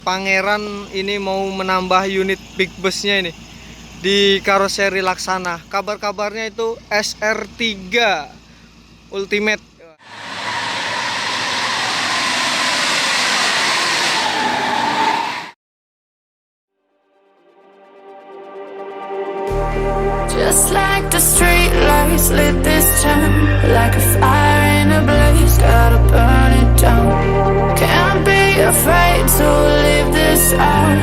Pangeran ini mau menambah unit big busnya ini di karoseri Laksana. Kabar-kabarnya itu SR3 Ultimate. Just like the street lights lit this town, like a fire in a blaze, gotta burn it down. Can't be afraid to leave this out.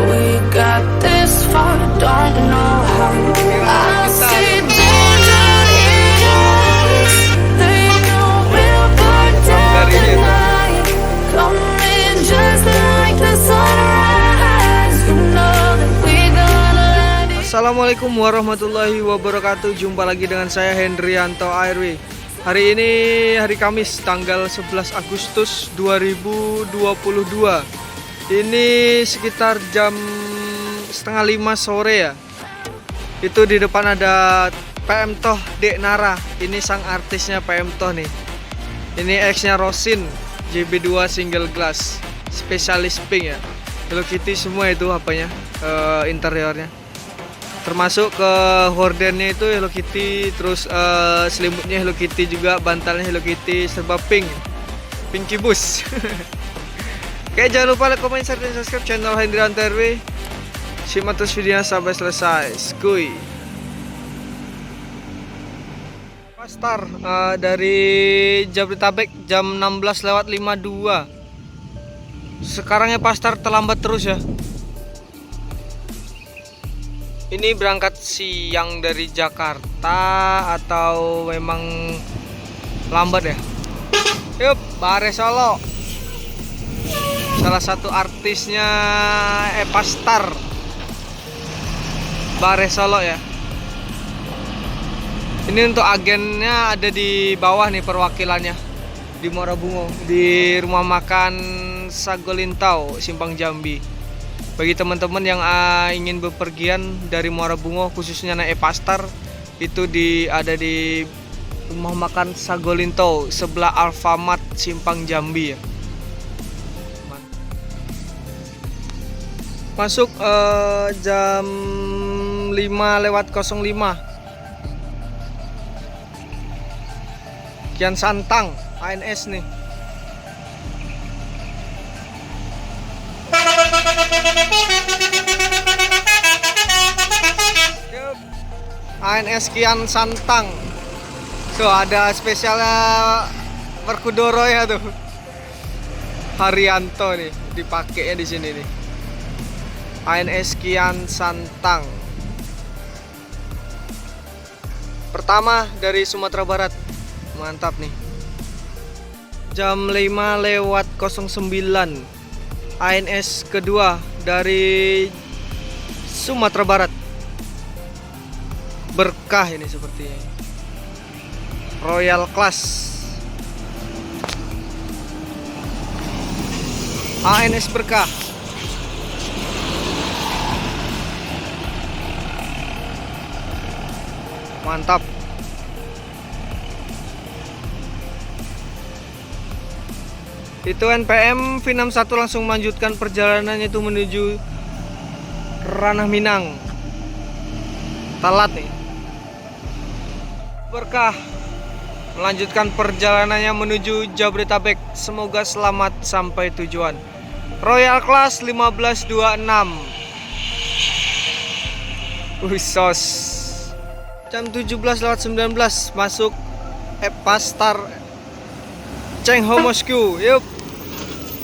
We got this far, don't know how. I see danger in your eyes. They know we'll burn down tonight. Coming just like the sunrise. You know that we gonna let it. Assalamualaikum warahmatullahi wabarakatuh. Jumpa lagi dengan saya Hendrianto ARW. Hari ini hari Kamis tanggal 11 Agustus 2022. Ini sekitar jam setengah 5 sore ya. Itu di depan ada PM Toh Dek Nara. Ini sang artisnya PM Toh nih. Ini X-nya Rosin JB2 single glass, spesialis pink ya. Hello Kitty semua itu apanya, interiornya. Termasuk ke hordennya itu Hello Kitty, terus selimutnya Hello Kitty juga, bantalnya Hello Kitty, serba pink, Pinky Bus. Oke, jangan lupa like, komen, share, dan subscribe channel Hendrianto ARW. Simak terus videonya sampai selesai. Skuy. Pastar dari Jabodetabek jam 16:52. Sekarangnya Pastar terlambat terus ya. Ini berangkat siang dari Jakarta atau memang lambat ya? Yup, Bare Solo. Salah satu artisnya Pastar. Bare Solo ya. Ini untuk agennya ada di bawah nih perwakilannya. Di Muara Bungo, di rumah makan Sagolintau, Simpang Jambi. Bagi teman-teman yang ingin bepergian dari Muara Bungo, khususnya naik Pastar, itu ada di rumah makan Sagolintau sebelah Alfamart Simpang Jambi ya. Masuk jam 5:05. Kian Santang ANS nih. ANS Kian Santang. Tuh ada spesialnya Werkudara ya tuh. Haryanto nih dipakainya di sini nih. ANS Kian Santang. Pertama dari Sumatera Barat. Mantap nih. Jam 5:09. ANS kedua dari Sumatera Barat. Berkah ini sepertinya. Royal Class. ANS Berkah. Mantap. Itu NPM V61 langsung melanjutkan perjalanannya itu menuju Ranah Minang. Talat nih. Berkah melanjutkan perjalanannya menuju Jabodetabek. Semoga selamat sampai tujuan. Royal Class 1526. Usos. Jam 17:19 masuk Pastar Cengho Mosku. Yuk,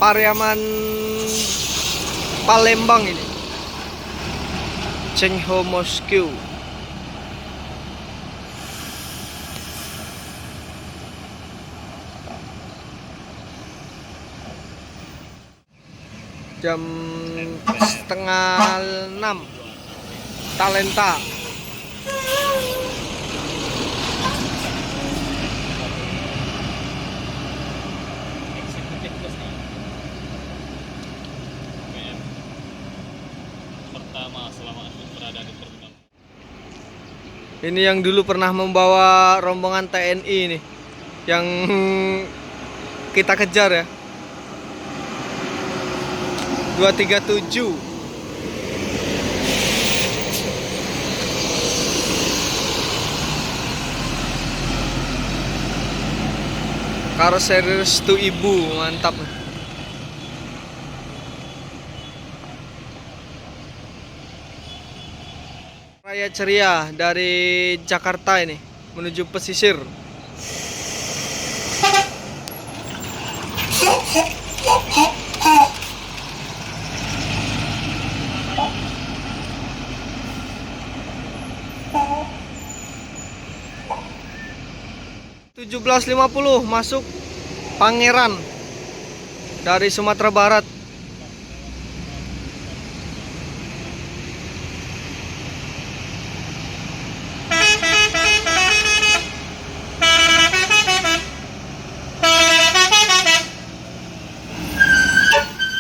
Pariaman Palembang ini. Cengho Mosku. Jam 5:30 Talenta. Ini yang dulu pernah membawa rombongan TNI nih, yang kita kejar ya. 237. Karoseri Restu Ibu, mantap. Raya ceria dari Jakarta ini menuju pesisir. .1750 masuk Pangeran dari Sumatera Barat.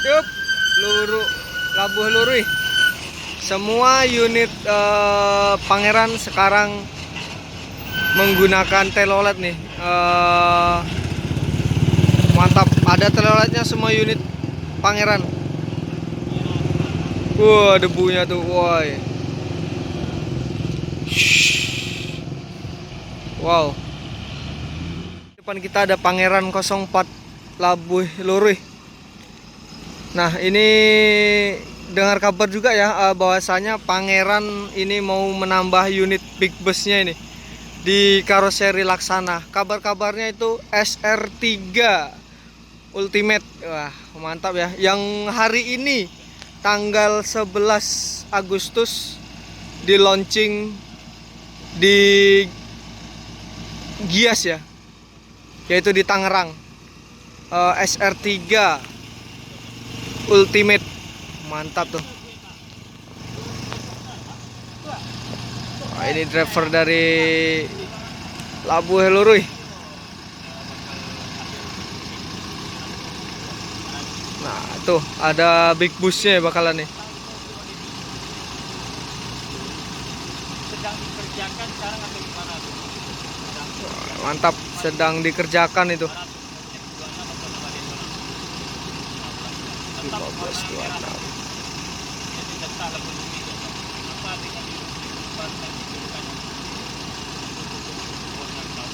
Yup, Labuh Lurui. Semua unit Pangeran sekarang menggunakan telolet nih. Mantap, ada teloletnya semua unit Pangeran. Wah, debunya tuh, woi. Wow. Depan kita ada Pangeran 04 Labuh Lurui. Nah, ini dengar kabar juga ya, bahwasanya Pangeran ini mau menambah unit big busnya ini di karoseri Laksana. Kabar-kabarnya itu SR3 Ultimate. Wah, mantap ya. Yang hari ini tanggal 11 Agustus di launching di Gias ya, yaitu di Tangerang. SR3 Ultimate, mantap tuh. Nah, ini driver dari Labuh Lurui. Nah, tuh ada big busnya bakalan nih. Sedang dikerjakan sekarang atau gimana tuh? Mantap, sedang dikerjakan itu. 1526.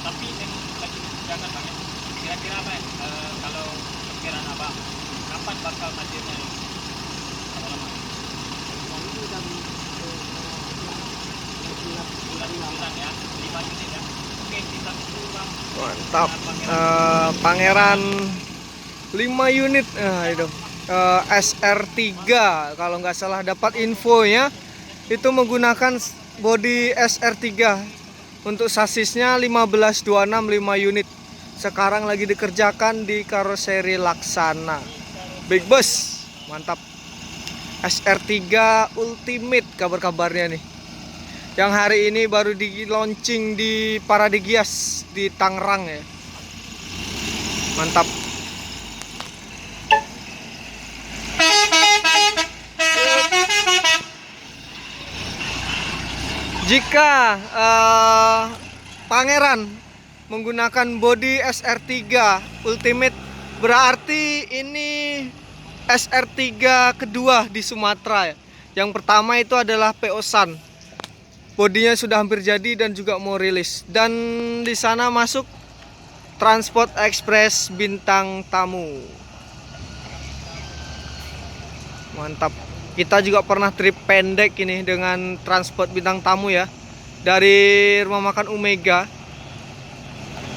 Tapi yang lagi dikerjakan Bang, kira-kira apa ya? Kalau perkiraan Abang, kapan bakal hasilnya nih? Lama-lama. Bulan ya, 5 unit ya. Oke, kita tunggu Bang. Mantap. Pangeran 5 unit. Itu. SR3 kalau nggak salah dapat infonya itu menggunakan bodi SR3. Untuk sasisnya 1526 5 unit. Sekarang lagi dikerjakan di karoseri Laksana. Big bus, mantap. SR3 Ultimate kabar-kabarnya nih. Yang hari ini baru di launching di Parade Gias di Tangerang ya. Mantap. Jika Pangeran menggunakan bodi SR3 Ultimate, berarti ini SR3 kedua di Sumatera ya. Yang pertama itu adalah PO San. Bodinya sudah hampir jadi dan juga mau rilis. Dan di sana masuk Transport Express Bintang Tamu. Mantap. Kita juga pernah trip pendek ini dengan Transport Bintang Tamu ya, dari rumah makan Omega.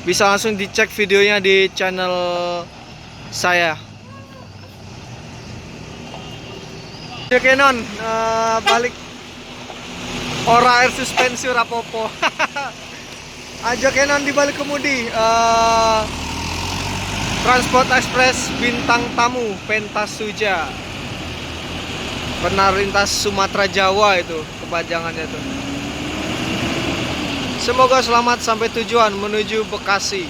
Bisa langsung dicek videonya di channel saya. Canon balik ora air suspensi rapopo. Aja Canon dibalik kemudi. Transport Express Bintang Tamu Pentasuja. Pernah lintas Sumatera Jawa itu kepanjangannya tuh. Semoga selamat sampai tujuan menuju Bekasi.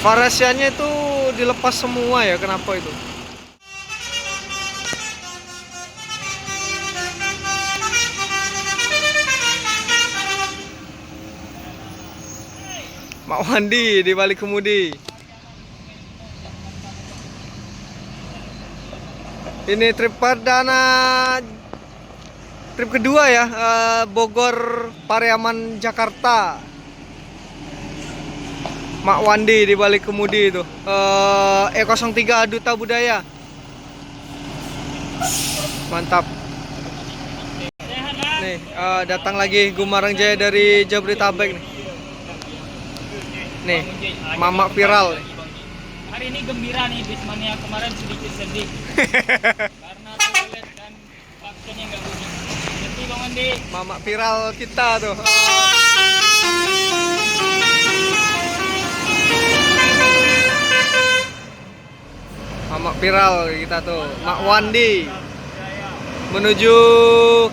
Variasiannya itu dilepas semua ya, kenapa itu? Mak Wandi di balik kemudi. Ini trip perdana, trip kedua ya, Bogor, Pariaman, Jakarta. Mak Wandi di balik kemudi itu. E03 Duta Budaya. Mantap. Nih, datang lagi Gumarang Jaya dari Jabodetabek nih. Nih, Mama viral. Hari ini gembira nih, Bismania kemarin sedikit sedih karena toilet dan klakson yang nggak bunyi. Jadi Bang Andi, Mama viral kita tuh. Mama viral kita tuh, Mak Wandi menuju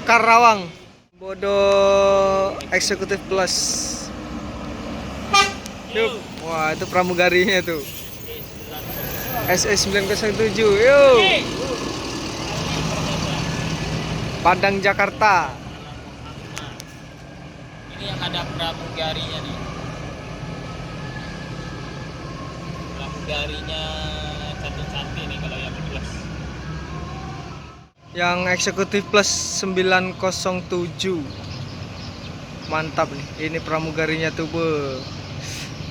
Karawang. Bodoh Eksekutif Plus. Yup. Wah, itu pramugarinya tuh. SE907. Yuk. Padang Jakarta. ini yang ada pramugarinya nih. Pramugarinya cantik-cantik nih kalau yang plus. Yang Eksekutif Plus 907. Mantap nih. Ini pramugarinya tuh, be.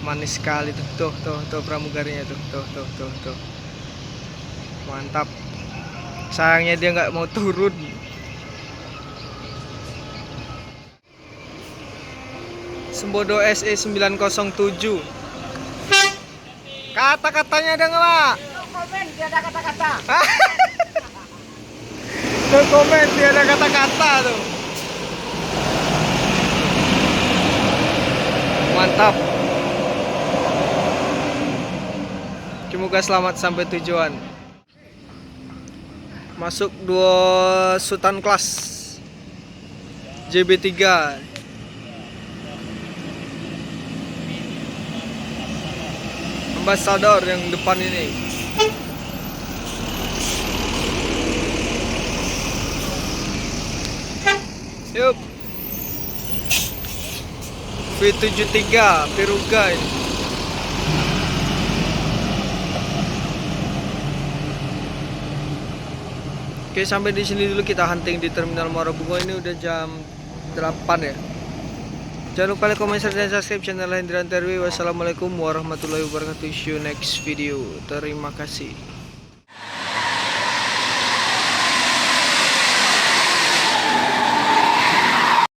Manis sekali tuh. Tuh pramugarinya tuh. Tuh. Mantap. Sayangnya dia nggak mau turun. Sembodo SE907. Kata-katanya ada nggak, Pak? Komen, dia ada kata-kata. No comment, dia ada kata-kata tuh. Mantap. Semoga selamat sampai tujuan. Masuk 2 Sultan kelas JB3. Ambasador yang depan ini. Yup. V73 Peruga ini. Oke, sampai di sini dulu kita hunting di Terminal Muara Bungo. Ini udah jam 8 ya. Jangan lupa like, comment, share, dan subscribe channel Hendrianto RW. Wassalamualaikum warahmatullahi wabarakatuh. See you next video. Terima kasih.